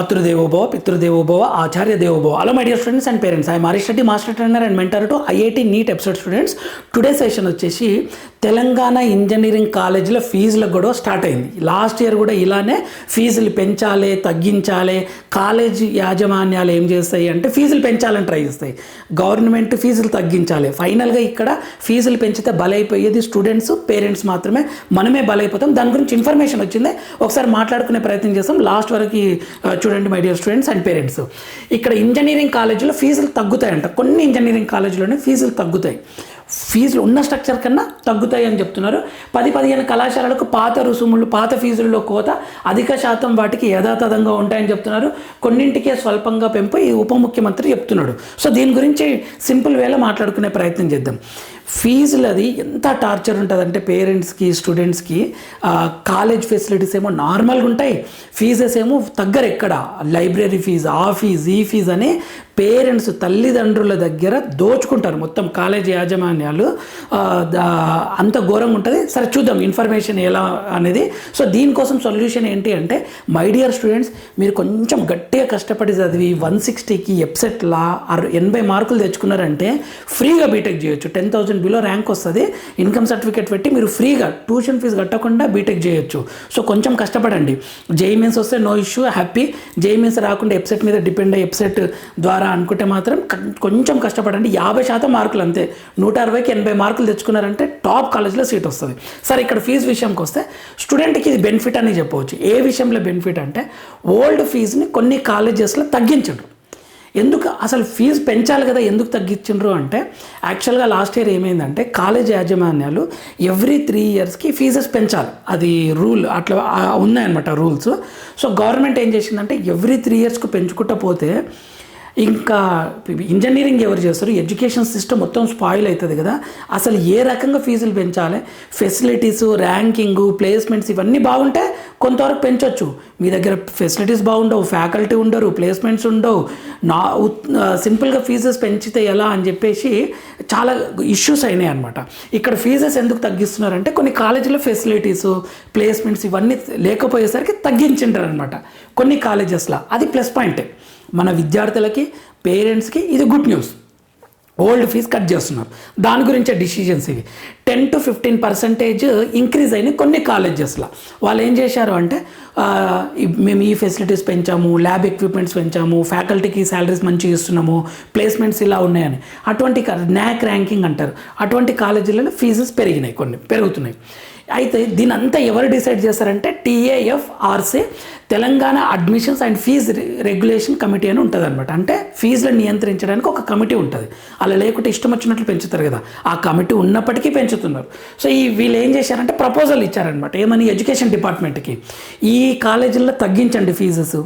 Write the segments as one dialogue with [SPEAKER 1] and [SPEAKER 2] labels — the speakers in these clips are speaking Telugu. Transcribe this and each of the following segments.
[SPEAKER 1] మాతృదేవోభవ పితృదేవోభవ ఆచార్య దేవోభవ. Hello my dear students and parents, I Harish Reddy, master trainer and mentor to IIT NEET episode students. Today session వచ్చేసి తెలంగాణ ఇంజనీరింగ్ కాలేజీలో ఫీజుల గొడవ స్టార్ట్ అయింది. లాస్ట్ ఇయర్ కూడా ఇలానే ఫీజులు పెంచాలి, తగ్గించాలి, కాలేజీ యాజమాన్యాలు ఏం చేస్తాయి అంటే ఫీజులు పెంచాలని ట్రై చేస్తాయి, గవర్నమెంట్ ఫీజులు తగ్గించాలి. ఫైనల్గా ఇక్కడ ఫీజులు పెంచితే బలైపోయేది స్టూడెంట్స్, పేరెంట్స్ మాత్రమే, మనమే బలైపోతాం. దాని గురించి ఇన్ఫర్మేషన్ వచ్చింది, ఒకసారి మాట్లాడుకునే ప్రయత్నం చేస్తాం. లాస్ట్ వరకు చూడండి my dear students and parents. ఇక్కడ ఇంజనీరింగ్ కాలేజీలో ఫీజులు తగ్గుతాయంట, కొన్ని ఇంజనీరింగ్ కాలేజీలోనే ఫీజులు తగ్గుతాయి, ఫీజులు ఉన్న స్ట్రక్చర్ కన్నా తగ్గుతాయి అని చెప్తున్నారు. 10-15 కళాశాలలకు పాత రుసుములు, పాత ఫీజుల్లో కోత, అధిక శాతం వాటికి యథాతథంగా ఉంటాయని చెప్తున్నారు. కొన్నింటికే స్వల్పంగా పెంపు ఈ ఉప ముఖ్యమంత్రి చెప్తున్నాడు. సో దీని గురించి సింపుల్ వేలో మాట్లాడుకునే ప్రయత్నం చేద్దాం. ఫీజులు అది ఎంత టార్చర్ ఉంటుందంటే పేరెంట్స్కి, స్టూడెంట్స్కి. కాలేజ్ ఫెసిలిటీస్ ఏమో నార్మల్గా ఉంటాయి, ఫీజెస్ ఏమో తగ్గరు. ఎక్కడ లైబ్రరీ ఫీజు, ఆ ఫీజు, ఈ ఫీజు అని పేరెంట్స్, తల్లిదండ్రుల దగ్గర దోచుకుంటారు మొత్తం కాలేజ్ యాజమాన్యాలు. అంత ఘోరంగా ఉంటుంది. సరే చూద్దాం ఇన్ఫర్మేషన్ ఎలా అనేది. సో దీనికోసం సొల్యూషన్ ఏంటి అంటే, మై డియర్ స్టూడెంట్స్, మీరు కొంచెం గట్టిగా కష్టపడి చదివి 160కి ఎప్సెట్లా 80 మార్కులు తెచ్చుకున్నారంటే ఫ్రీగా బీటెక్ చేయొచ్చు. 10,000 బిలో ర్యాంక్ వస్తుంది. ఇన్కమ్ సర్టిఫికేట్ పెట్టి మీరు ఫ్రీగా ట్యూషన్ ఫీజు కట్టకుండా బీటెక్ చేయొచ్చు. సో కొంచెం కష్టపడండి. జేఈ మెయిన్స్ వస్తే no issue, happy. JEE mains రాకుండా ఎప్సెట్ మీద డిపెండ్ అయ్యి ఎప్సెట్ ద్వారా అనుకుంటే మాత్రం కొంచెం కష్టపడండి. 50% మార్కులు అంతే. 160కి 80 మార్కులు తెచ్చుకున్నారంటే టాప్ కాలేజ్లో సీట్ వస్తుంది. సరే ఇక్కడ ఫీజు విషయంకి వస్తే స్టూడెంట్కి ఇది బెనిఫిట్ అని చెప్పవచ్చు. ఏ విషయంలో బెనిఫిట్ అంటే, ఓల్డ్ ఫీజుని కొన్ని కాలేజెస్లో తగ్గించరు. ఎందుకు అసలు ఫీజు పెంచాలి కదా, ఎందుకు తగ్గించరు అంటే, యాక్చువల్గా లాస్ట్ ఇయర్ ఏమైందంటే కాలేజ్ యాజమాన్యాలు ఎవ్రీ 3 ఇయర్స్కి ఫీజెస్ పెంచాలి, అది రూల్, అట్లా ఉన్నాయన్నమాట రూల్స్. సో గవర్నమెంట్ ఏం చేసిందంటే ఎవ్రీ 3 ఇయర్స్కి పెంచుకుంటూ పోతే ఇంకా ఇంజనీరింగ్ ఎవరు చేస్తారు, ఎడ్యుకేషన్ సిస్టమ్ మొత్తం స్పాయిల్ అవుతుంది కదా. అసలు ఏ రకంగా ఫీజులు పెంచాలి, ఫెసిలిటీసు, ర్యాంకింగు, ప్లేస్మెంట్స్ ఇవన్నీ బాగుంటే కొంతవరకు పెంచవచ్చు. మీ దగ్గర ఫెసిలిటీస్ బాగుండవు, ఫ్యాకల్టీ ఉండరు, ప్లేస్మెంట్స్ ఉండవు, సింపుల్గా ఫీజెస్ పెంచితే ఎలా అని చెప్పేసి చాలా ఇష్యూస్ అయినాయి అనమాట. ఇక్కడ ఫీజెస్ ఎందుకు తగ్గిస్తున్నారంటే కొన్ని కాలేజీలో ఫెసిలిటీసు, ప్లేస్మెంట్స్ ఇవన్నీ లేకపోయేసరికి తగ్గించింటారు అనమాట కొన్ని కాలేజెస్లో. అది ప్లస్ పాయింటే మన విద్యార్థులకి, పేరెంట్స్కి ఇది good news. Old fee cut చేస్తున్నారు, దాని గురించే డిసిజన్స్ ఇవి. 10-15% ఇంక్రీజ్ అయినాయి కొన్ని కాలేజెస్లో. వాళ్ళు ఏం చేశారు అంటే, మేము ఈ ఫెసిలిటీస్ పెంచాము, ల్యాబ్ ఎక్విప్మెంట్స్ పెంచాము, ఫ్యాకల్టీకి శాలరీస్ మంచిగా ఇస్తున్నాము, ప్లేస్మెంట్స్ ఇలా ఉన్నాయని. అటువంటి న్యాక్ ర్యాంకింగ్ అంటారు, అటువంటి కాలేజీలలో ఫీజెస్ పెరిగినాయి, కొన్ని పెరుగుతున్నాయి. అయితే దీని అంతా ఎవరు డిసైడ్ చేస్తారంటే TAFRC, Telangana admissions and fee regulation committee అని ఉంటుంది అనమాట. అంటే ఫీజులను నియంత్రించడానికి ఒక కమిటీ ఉంటుంది. అలా లేకుంటే ఇష్టం వచ్చినట్లు పెంచుతారు కదా, ఆ కమిటీ ఉన్నప్పటికీ పెంచుతున్నారు. సో వీళ్ళు ఏం చేశారంటే ప్రపోజల్ ఇచ్చారనమాట. ఏమని? ఎడ్యుకేషన్ డిపార్ట్మెంట్కి ఈ కాలేజీల్లో తగ్గించండి ఫీజెస్,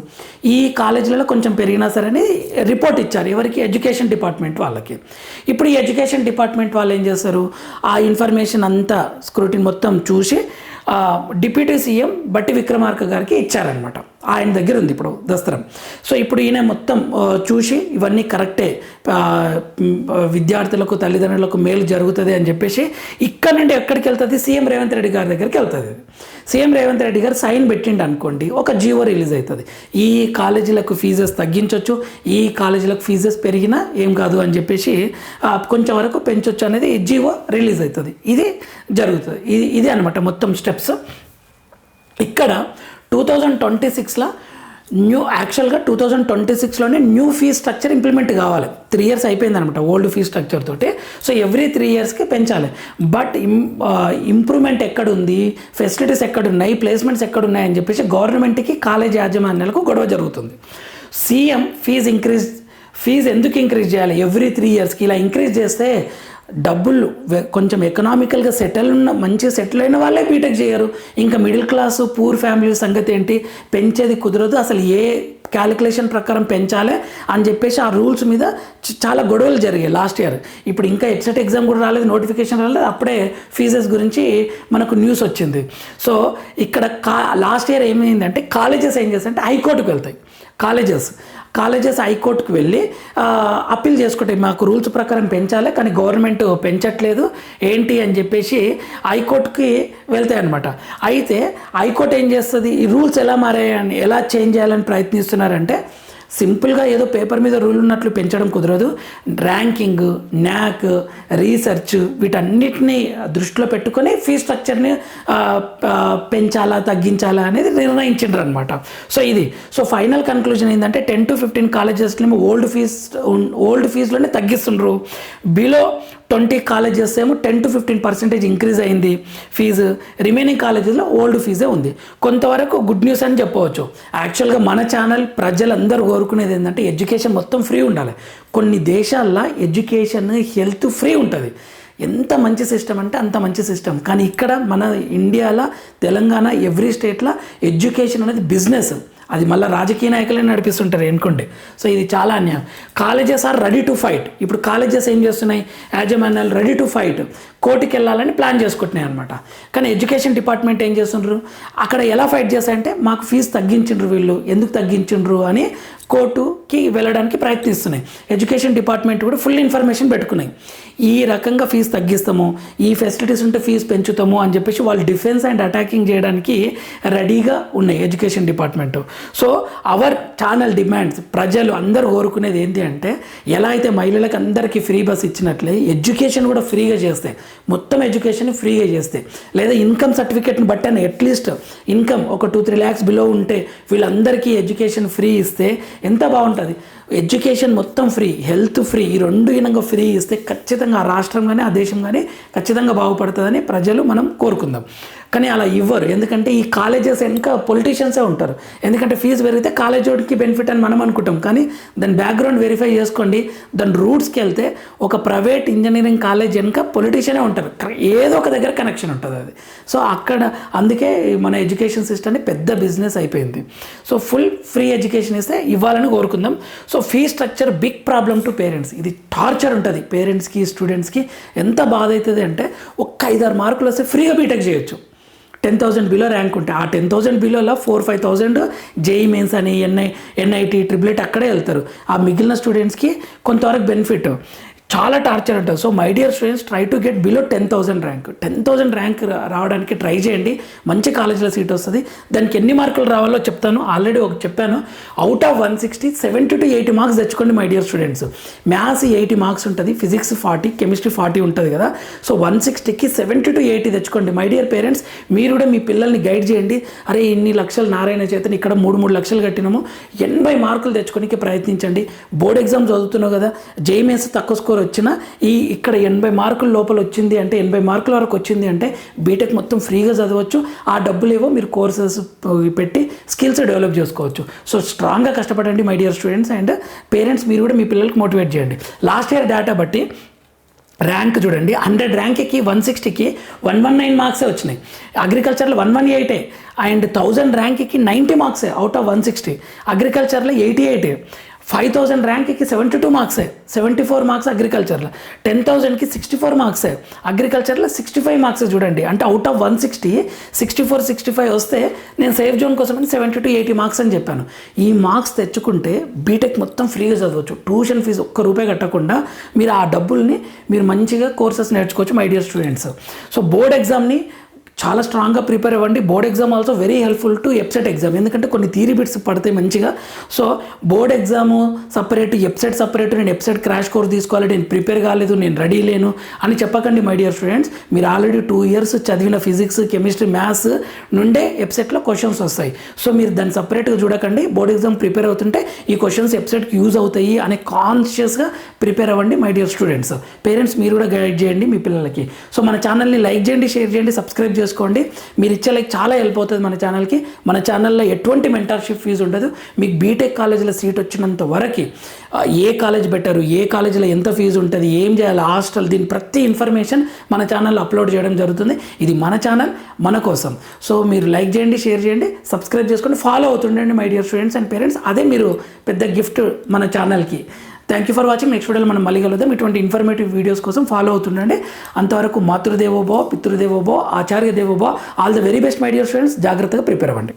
[SPEAKER 1] ఈ కాలేజీలలో కొంచెం పెరిగినా సరే అని రిపోర్ట్ ఇచ్చారు. ఎవరికి? ఎడ్యుకేషన్ డిపార్ట్మెంట్ వాళ్ళకి. ఇప్పుడు ఈ ఎడ్యుకేషన్ డిపార్ట్మెంట్ వాళ్ళు ఏం చేస్తారు, ఆ ఇన్ఫర్మేషన్ అంతా స్క్రూటిన్ మొత్తం చూసి డిప్యూటీ సీఎం బట్టి విక్రమార్క గారికి ఇచ్చారనమాట. ఆయన దగ్గర ఉంది ఇప్పుడు దస్తరం. సో ఇప్పుడు ఈయన మొత్తం చూసి ఇవన్నీ కరెక్టే, విద్యార్థులకు, తల్లిదండ్రులకు మేలు జరుగుతుంది అని చెప్పేసి ఇక్కడ నుండి ఎక్కడికి వెళ్తుంది? సీఎం రేవంత్ రెడ్డి గారి దగ్గరికి వెళ్తుంది. సీఎం రేవంత్ రెడ్డి గారు సైన్ పెట్టిండు అనుకోండి, ఒక జీవో రిలీజ్ అవుతుంది. ఈ కాలేజీలకు ఫీజెస్ తగ్గించవచ్చు, ఈ కాలేజీలకు ఫీజెస్ పెరిగినా ఏం కాదు అని చెప్పేసి కొంచెం వరకు పెంచవచ్చు అనేది జీవో రిలీజ్ అవుతుంది. ఇది జరుగుతుంది. ఇది అనమాట మొత్తం స్టెప్స్. ఇక్కడ 2026లో యాక్చువల్గా 2026లోనే న్యూ ఫీజ్ స్ట్రక్చర్ ఇంప్లిమెంట్ కావాలి. 3 ఇయర్స్ అయిపోయింది అనమాట ఓల్డ్ ఫీజ్ స్ట్రక్చర్ తోటి. సో ఎవ్రీ 3 ఇయర్స్కి పెంచాలి. బట్ ఇంప్రూవ్మెంట్ ఎక్కడుంది, ఫెసిలిటీస్ ఎక్కడున్నాయి, ప్లేస్మెంట్స్ ఎక్కడున్నాయి అని చెప్పేసి గవర్నమెంట్కి, కాలేజ్ యాజమాన్యాలకు గొడవ జరుగుతుంది. సీఎం ఫీజు ఎందుకు ఇంక్రీజ్ చేయాలి ఎవ్రీ 3 ఇయర్స్కి? ఇలా ఇంక్రీజ్ చేస్తే డబ్బులు కొంచెం ఎకనామికల్గా మంచిగా సెటిల్ అయిన వాళ్ళే బీటెక్ చేయరు. ఇంకా మిడిల్ క్లాసు, పూర్ ఫ్యామిలీ సంగతి ఏంటి? పెంచేది కుదరదు. అసలు ఏ క్యాలిక్యులేషన్ ప్రకారం పెంచాలి అని చెప్పేసి ఆ రూల్స్ మీద చాలా గొడవలు జరిగాయి లాస్ట్ ఇయర్. ఇప్పుడు ఇంకా ఎప్సెట్ ఎగ్జామ్ కూడా రాలేదు, నోటిఫికేషన్ రాలేదు, అప్పుడే ఫీజెస్ గురించి మనకు న్యూస్ వచ్చింది. సో ఇక్కడ లాస్ట్ ఇయర్ ఏమైందంటే కాలేజెస్ ఏం చేస్తాయంటే హైకోర్టుకు వెళ్తాయి. కాలేజెస్ హైకోర్టుకు వెళ్ళి అప్పీల్ చేసుకుంటాయి, మాకు రూల్స్ ప్రకారం పెంచాలి కానీ గవర్నమెంట్ పెంచట్లేదు ఏంటి అని చెప్పేసి హైకోర్టుకి వెళ్తాయి అనమాట. అయితే హైకోర్టు ఏం చేస్తుంది, ఈ రూల్స్ ఎలా మారాయని ఎలా చేంజ్ చేయాలని ప్రయత్నిస్తున్నారంటే సింపుల్గా ఏదో పేపర్ మీద రూల్ ఉన్నట్లు పెంచడం కుదరదు. ర్యాంకింగ్, న్యాక్, రీసెర్చ్ వీటన్నిటిని దృష్టిలో పెట్టుకొని ఫీ స్ట్రక్చర్ని పెంచాలా తగ్గించాలా అనేది నిర్ణయించారు అనమాట. సో ఫైనల్ కన్క్లూజన్ ఏంటంటే 10 to 15 కాలేజెస్లో ఓల్డ్ ఫీజులోనే తగ్గిస్తుండ్రు. బిలో 20 కాలేజెస్ ఏమో 10 to 15% ఇంక్రీజ్ అయింది ఫీజు. రిమైనింగ్ కాలేజెస్లో ఓల్డ్ ఫీజే ఉంది. కొంతవరకు గుడ్ న్యూస్ అని చెప్పవచ్చు. యాక్చువల్గా మన ఛానల్ ప్రజలందరూ కోరుకునేది ఏంటంటే ఎడ్యుకేషన్ మొత్తం ఫ్రీ ఉండాలి. కొన్ని దేశాల్లో ఎడ్యుకేషన్, హెల్త్ ఫ్రీ ఉంటుంది. ఎంత మంచి సిస్టమ్ అంటే అంత మంచి సిస్టమ్. కానీ ఇక్కడ మన ఇండియాలో, తెలంగాణ, ఎవ్రీ స్టేట్లో ఎడ్యుకేషన్ అనేది బిజినెస్. అది మళ్ళీ రాజకీయ నాయకులే నడిపిస్తుంటారు అనుకోండి. సో ఇది చాలా అన్యాయం. Colleges are ready to fight. ఇప్పుడు కాలేజెస్ ఏం చేస్తున్నాయి, యాజమాన్యాలు రెడీ టు ఫైట్, కోర్టుకి వెళ్ళాలని ప్లాన్ చేసుకుంటున్నాయి అనమాట. కానీ ఎడ్యుకేషన్ డిపార్ట్మెంట్ ఏం చేస్తుండ్రు, అక్కడ ఎలా ఫైట్ చేస్తాయంటే మాకు ఫీజు తగ్గించిండ్రు, వీళ్ళు ఎందుకు తగ్గించిండ్రు అని కోర్టుకి వెళ్ళడానికి ప్రయత్నిస్తున్నాయి. ఎడ్యుకేషన్ డిపార్ట్మెంట్ కూడా ఫుల్ ఇన్ఫర్మేషన్ పెట్టుకున్నాయి. ఈ రకంగా ఫీజు తగ్గిస్తాము, ఈ ఫెసిలిటీస్ ఉంటే ఫీజు పెంచుతాము అని చెప్పేసి వాళ్ళు డిఫెన్స్ అండ్ అటాకింగ్ చేయడానికి రెడీగా ఉన్నాయి education department. So our channel demands, ప్రజలు అందరూ కోరుకునేది ఏంటి అంటే ఎలా అయితే మహిళలకు అందరికీ ఫ్రీ బస్ ఇచ్చినట్లే ఎడ్యుకేషన్ కూడా ఫ్రీగా చేస్తే, మొత్తం ఎడ్యుకేషన్ ఫ్రీగా చేస్తే, లేదా ఇన్కమ్ సర్టిఫికేట్ని బట్టి అని అట్లీస్ట్ ఇన్కమ్ ఒక 2-3 lakhs బిలో ఉంటే వీళ్ళందరికీ ఎడ్యుకేషన్ ఫ్రీ ఇస్తే ఎంత బాగుంటుంది. ఎడ్యుకేషన్ మొత్తం ఫ్రీ, హెల్త్ ఫ్రీ, ఈ రెండు ఇనంగా ఫ్రీ ఇస్తే ఖచ్చితంగా ఆ రాష్ట్రం కానీ ఆ దేశం కానీ ఖచ్చితంగా బాగుపడుతుందని ప్రజలు మనం కోరుకుందాం. కానీ అలా ఇవ్వరు. ఎందుకంటే ఈ కాలేజెస్ వెనుక పొలిటీషియన్సే ఉంటారు. ఎందుకంటే ఫీజు పెరిగితే కాలేజీకి బెనిఫిట్ అని మనం అనుకుంటాం. కానీ దాని బ్యాక్గ్రౌండ్ వెరిఫై చేసుకోండి, దాని రూట్స్కి వెళ్తే ఒక ప్రైవేట్ ఇంజనీరింగ్ కాలేజ్ వెనుక పొలిటీషియనే ఉంటారు. ఏదో ఒక దగ్గర కనెక్షన్ ఉంటుంది అది. సో అక్కడ అందుకే మన ఎడ్యుకేషన్ సిస్టమ్ని పెద్ద బిజినెస్ అయిపోయింది. సో ఫుల్ ఫ్రీ ఎడ్యుకేషన్ ఇస్తే ఇవ్వాలని కోరుకుందాం. So fee structure big problem to parents. ఇది టార్చర్ ఉంటుంది పేరెంట్స్కి, స్టూడెంట్స్కి. ఎంత బాధ అవుతుంది అంటే ఒక్క 5-6 మార్కులు వస్తే ఫ్రీగా బీటెక్ చేయొచ్చు. 10,000 బిలో ర్యాంక్ ఉంటే ఆ 10,000 బిలోలో 4-5,000 జేఈ మెయిన్స్ అని, ఎన్ఐటి, ట్రిపుల్ ఐటీ అక్కడే వెళ్తారు. ఆ మిగిలిన స్టూడెంట్స్కి కొంతవరకు బెనిఫిట్. చాలా టార్చర్ ఉంటుంది. So my dear students, try to get below 10,000 rank. 10,000 rank రావడానికి ట్రై చేయండి. మంచి కాలేజీలో సీట్ వస్తుంది. దానికి ఎన్ని మార్కులు రావాలో చెప్తాను. ఆల్రెడీ చెప్పాను. అవుట్ ఆఫ్ 160 70 to 80 మార్క్స్ తెచ్చుకోండి my dear students. Maths 80 marks ఉంటుంది, ఫిజిక్స్ 40, కెమిస్ట్రీ 40 ఉంటుంది కదా. సో 160కి 70 to 80 తెచ్చుకోండి మై డియర్ పేరెంట్స్. మీరు కూడా మీ పిల్లల్ని గైడ్ చేయండి. అరే ఇన్ని లక్షలు నారాయణ చేతని ఇక్కడ 3 లక్షలు కట్టినాము, 80 మార్కులు తెచ్చుకోనికి ప్రయత్నించండి. బోర్డ్ ఎగ్జామ్ చదువుతున్నావు కదా, జేఈ మెయిన్స్ తక్కువ స్కోర్ వచ్చినా ఇక్కడ 80 మార్కుల లోపల వచ్చింది అంటే, 80 మార్కుల వరకు వచ్చింది అంటే బీటెక్ మొత్తం ఫ్రీగా చదవచ్చు. ఆ డబ్బులేవో మీరు కోర్సెస్ పెట్టి స్కిల్స్ డెవలప్ చేసుకోవచ్చు. సో స్ట్రాంగ్గా కష్టపడండి my dear students and parents. మీరు కూడా మీ పిల్లలకి మోటివేట్ చేయండి. లాస్ట్ ఇయర్ డేటా బట్టి ర్యాంక్ చూడండి, 100 ర్యాంక్కి 160కి 119 మార్క్సే వచ్చినాయి. అగ్రికల్చర్లో 118 అండ్ 1000 ర్యాంక్కి 90 మార్క్సే అవుట్ ఆఫ్ 160. అగ్రికల్చర్లో 88. 5,000 ర్యాంక్కి 72 మార్క్సే, 74 మార్క్స్ అగ్రికల్చర్లో. 10,000కి 64 మార్క్సే, అగ్రికల్చర్లో 65 మార్క్స్. చూడండి అంటే అవుట్ ఆఫ్ 160 64-65 వస్తే నేను సేఫ్ జోన్ కోసం 70 to 80 మార్క్స్ అని చెప్పాను. ఈ మార్క్స్ తెచ్చుకుంటే బీటెక్ మొత్తం ఫ్రీగా చదవచ్చు. ట్యూషన్ ఫీజు ₹1 కట్టకుండా మీరు ఆ డబ్బుల్ని మీరు మంచిగా కోర్సెస్ నేర్చుకోవచ్చు my dear students. So board ఎగ్జామ్ని చాలా స్ట్రాంగ్గా ప్రిపేర్ అవ్వండి. Board exam also very helpful to website exam. ఎందుకంటే కొన్ని థియరీ బిట్స్ పడతాయి మంచిగా. So board exam separate, website separate. నేను వెబ్సైట్ క్రాష్ కోర్స్ తీసుకోవాలి, నేను ప్రిపేర్ కాలేదు, నేను రెడీ లేను అని చెప్పకండి మై డియర్ స్టూడెంట్స్. మీరు ఆల్రెడీ 2 years చదివిన ఫిజిక్స్, కెమిస్ట్రీ, మ్యాథ్స్ నుండే వెబ్సైట్లో క్వశ్చన్స్ వస్తాయి. సో మీరు దాన్ని సపరేట్గా చూడకండి. బోర్డ్ ఎగ్జామ్ ప్రిపేర్ అవుతుంటే ఈ క్వశ్చన్స్ వెబ్సైట్కి యూజ్ అవుతాయి అనే కాన్షియస్గా ప్రిపేర్ అవ్వండి మై డియర్ స్టూడెంట్స్. పేరెంట్స్ మీరు కూడా గైడ్ చేయండి మీ పిల్లలకి. సో మన ఛానల్ని లైక్ చేయండి, షేర్ చేయండి, సబ్స్క్రైబ్ చేసుకోండి. మీరు ఇచ్చే లైక్ చాలా హెల్ప్ అవుతుంది మన ఛానల్కి. మన ఛానల్లో ఎటువంటి మెంటర్షిప్ ఫీజు ఉండదు. మీకు బీటెక్ కాలేజీలో సీట్ వచ్చినంత వరకు ఏ కాలేజ్ బెటరు, ఏ కాలేజీలో ఎంత ఫీజు ఉంటుంది, ఏం చేయాలి, హాస్టల్, దీని ప్రతి ఇన్ఫర్మేషన్ మన ఛానల్లో అప్లోడ్ చేయడం జరుగుతుంది. ఇది మన ఛానల్, మన కోసం. సో మీరు లైక్ చేయండి, షేర్ చేయండి, సబ్స్క్రైబ్ చేసుకొని ఫాలో అవుతుండండి my dear students and parents. అదే మీరు పెద్ద గిఫ్ట్ మన ఛానల్కి. Thank you for watching. Next వీడియోలో మనం మళ్ళీ కలుద్దాం. ఇటువంటి ఇన్ఫర్మేటివ్ వీడియోస్ కోసం ఫాలో అవుతుండండి. అంతవరకు మాతృదేవోభవ, పితృదేవోభవ, ఆచార్య దేవోభవ. All the very best my dear students. జాగ్రత్తగా ప్రిపేర్ అవ్వండి.